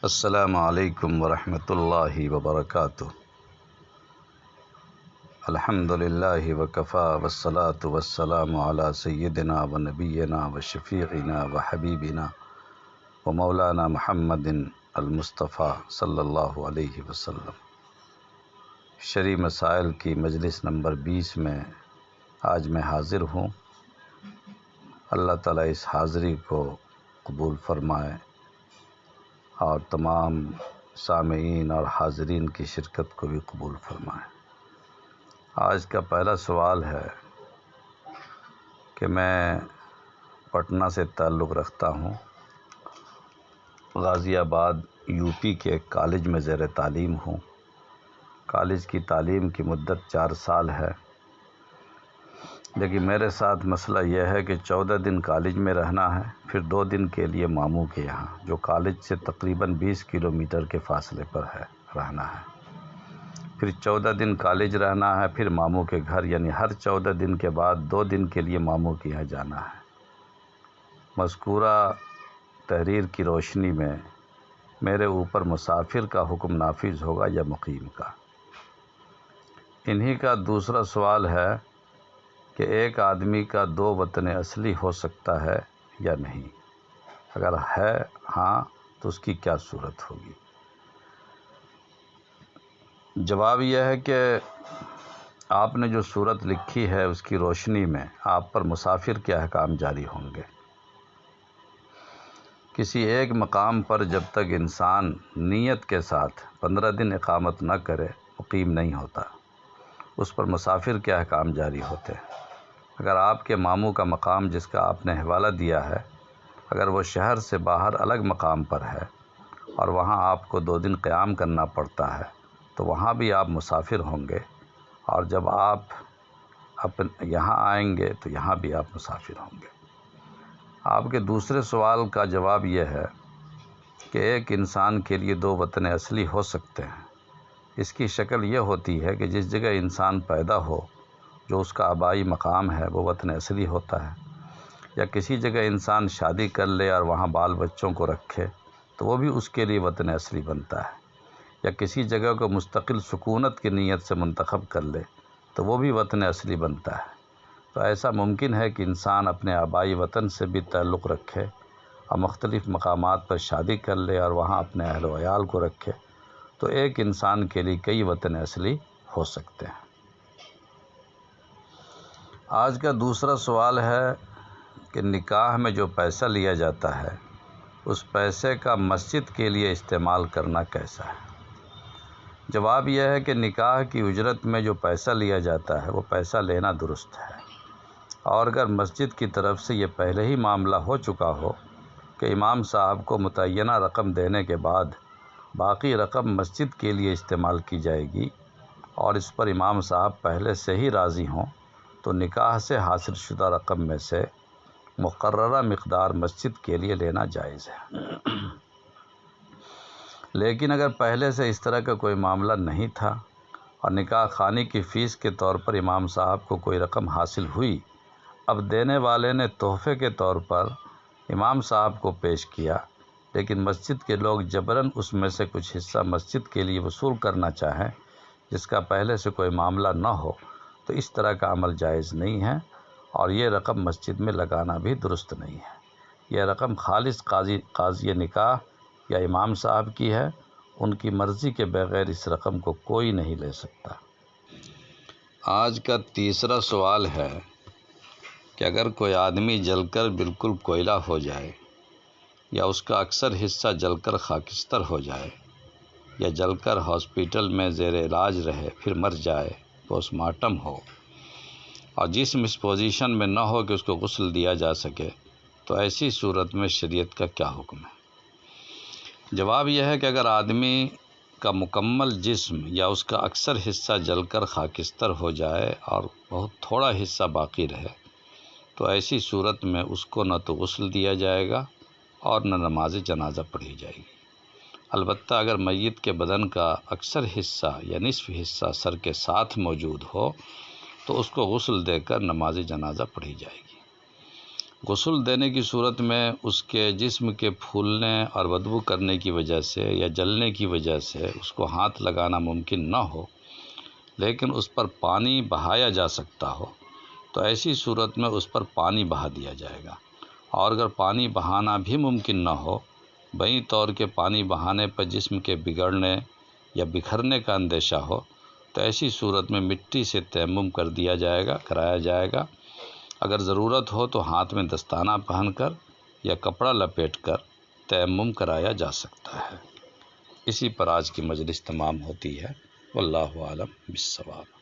السلام علیکم ورحمۃ اللہ وبرکاتہ۔ الحمد للہ وکفیٰ والصلاة والسلام علی سیدنا و نبینا و شفیعنا و حبیبنا و مولانا محمد المصطفیٰ صلی اللہ علیہ وسلم۔ شرعی مسائل کی مجلس نمبر 20 میں آج میں حاضر ہوں۔ اللہ تعالیٰ اس حاضری کو قبول فرمائے اور تمام سامعین اور حاضرین کی شرکت کو بھی قبول فرمائے۔ آج کا پہلا سوال ہے کہ میں پٹنہ سے تعلق رکھتا ہوں، غازی آباد یو پی کے ایک کالج میں زیر تعلیم ہوں۔ کالج کی تعلیم کی مدت 4 سال ہے، لیکن میرے ساتھ مسئلہ یہ ہے کہ 14 دن کالج میں رہنا ہے، پھر 2 دن کے لیے ماموں کے یہاں، جو کالج سے تقریباً 20 کلومیٹر کے فاصلے پر ہے، رہنا ہے۔ پھر 14 دن کالج رہنا ہے، پھر ماموں کے گھر، یعنی ہر 14 دن کے بعد 2 دن کے لیے ماموں کے یہاں جانا ہے۔ مذکورہ تحریر کی روشنی میں میرے اوپر مسافر کا حکم نافذ ہوگا یا مقیم کا؟ انہی کا دوسرا سوال ہے کہ ایک آدمی کا 2 وطن اصلی ہو سکتا ہے یا نہیں؟ اگر ہے ہاں تو اس کی کیا صورت ہوگی؟ جواب یہ ہے کہ آپ نے جو صورت لکھی ہے اس کی روشنی میں آپ پر مسافر کے احکام جاری ہوں گے۔ کسی ایک مقام پر جب تک انسان نیت کے ساتھ 15 دن اقامت نہ کرے، مقیم نہیں ہوتا، اس پر مسافر کے احکام جاری ہوتے ہیں۔ اگر آپ کے ماموں کا مقام جس کا آپ نے حوالہ دیا ہے، اگر وہ شہر سے باہر الگ مقام پر ہے اور وہاں آپ کو 2 دن قیام کرنا پڑتا ہے، تو وہاں بھی آپ مسافر ہوں گے، اور جب آپ یہاں آئیں گے تو یہاں بھی آپ مسافر ہوں گے۔ آپ کے دوسرے سوال کا جواب یہ ہے کہ ایک انسان کے لیے 2 وطن اصلی ہو سکتے ہیں۔ اس کی شکل یہ ہوتی ہے کہ جس جگہ انسان پیدا ہو، جو اس کا آبائی مقام ہے، وہ وطن اصلی ہوتا ہے۔ یا کسی جگہ انسان شادی کر لے اور وہاں بال بچوں کو رکھے تو وہ بھی اس کے لیے وطن اصلی بنتا ہے۔ یا کسی جگہ کو مستقل سکونت کی نیت سے منتخب کر لے تو وہ بھی وطن اصلی بنتا ہے۔ تو ایسا ممکن ہے کہ انسان اپنے آبائی وطن سے بھی تعلق رکھے اور مختلف مقامات پر شادی کر لے اور وہاں اپنے اہل و عیال کو رکھے، تو ایک انسان کے لیے کئی وطن اصلی ہو سکتے ہیں۔ آج کا دوسرا سوال ہے کہ نکاح میں جو پیسہ لیا جاتا ہے، اس پیسے کا مسجد کے لیے استعمال کرنا کیسا ہے؟ جواب یہ ہے کہ نکاح کی اجرت میں جو پیسہ لیا جاتا ہے وہ پیسہ لینا درست ہے، اور اگر مسجد کی طرف سے یہ پہلے ہی معاملہ ہو چکا ہو کہ امام صاحب کو متعینہ رقم دینے کے بعد باقی رقم مسجد کے لیے استعمال کی جائے گی، اور اس پر امام صاحب پہلے سے ہی راضی ہوں، تو نکاح سے حاصل شدہ رقم میں سے مقررہ مقدار مسجد کے لیے لینا جائز ہے۔ لیکن اگر پہلے سے اس طرح کا کوئی معاملہ نہیں تھا اور نکاح خوانی کی فیس کے طور پر امام صاحب کو کوئی رقم حاصل ہوئی، اب دینے والے نے تحفے کے طور پر امام صاحب کو پیش کیا، لیکن مسجد کے لوگ جبراً اس میں سے کچھ حصہ مسجد کے لیے وصول کرنا چاہیں، جس کا پہلے سے کوئی معاملہ نہ ہو، تو اس طرح کا عمل جائز نہیں ہے، اور یہ رقم مسجد میں لگانا بھی درست نہیں ہے۔ یہ رقم خالص قاضی نکاح یا امام صاحب کی ہے، ان کی مرضی کے بغیر اس رقم کو کوئی نہیں لے سکتا۔ آج کا تیسرا سوال ہے کہ اگر کوئی آدمی جل کر بالکل کوئلہ ہو جائے، یا اس کا اکثر حصہ جل کر خاکستر ہو جائے، یا جل کر ہاسپیٹل میں زیر علاج رہے پھر مر جائے، پوسٹ مارٹم ہو، اور جسم اس پوزیشن میں نہ ہو کہ اس کو غسل دیا جا سکے، تو ایسی صورت میں شریعت کا کیا حکم ہے؟ جواب یہ ہے کہ اگر آدمی کا مکمل جسم یا اس کا اکثر حصہ جل کر خاکستر ہو جائے اور بہت تھوڑا حصہ باقی رہے، تو ایسی صورت میں اس کو نہ تو غسل دیا جائے گا اور نہ نماز جنازہ پڑھی جائے گی۔ البتہ اگر میت کے بدن کا اکثر حصہ یا نصف حصہ سر کے ساتھ موجود ہو تو اس کو غسل دے کر نماز جنازہ پڑھی جائے گی۔ غسل دینے کی صورت میں اس کے جسم کے پھولنے اور بدبو کرنے کی وجہ سے یا جلنے کی وجہ سے اس کو ہاتھ لگانا ممکن نہ ہو، لیکن اس پر پانی بہایا جا سکتا ہو، تو ایسی صورت میں اس پر پانی بہا دیا جائے گا۔ اور اگر پانی بہانا بھی ممکن نہ ہو، بعید طور کے پانی بہانے پر جسم کے بگڑنے یا بکھرنے کا اندیشہ ہو، تو ایسی صورت میں مٹی سے تیمم کرایا جائے گا۔ اگر ضرورت ہو تو ہاتھ میں دستانہ پہن کر یا کپڑا لپیٹ کر تیمم کرایا جا سکتا ہے۔ اسی پر آج کی مجلس تمام ہوتی ہے۔ واللہ اعلم بالصواب۔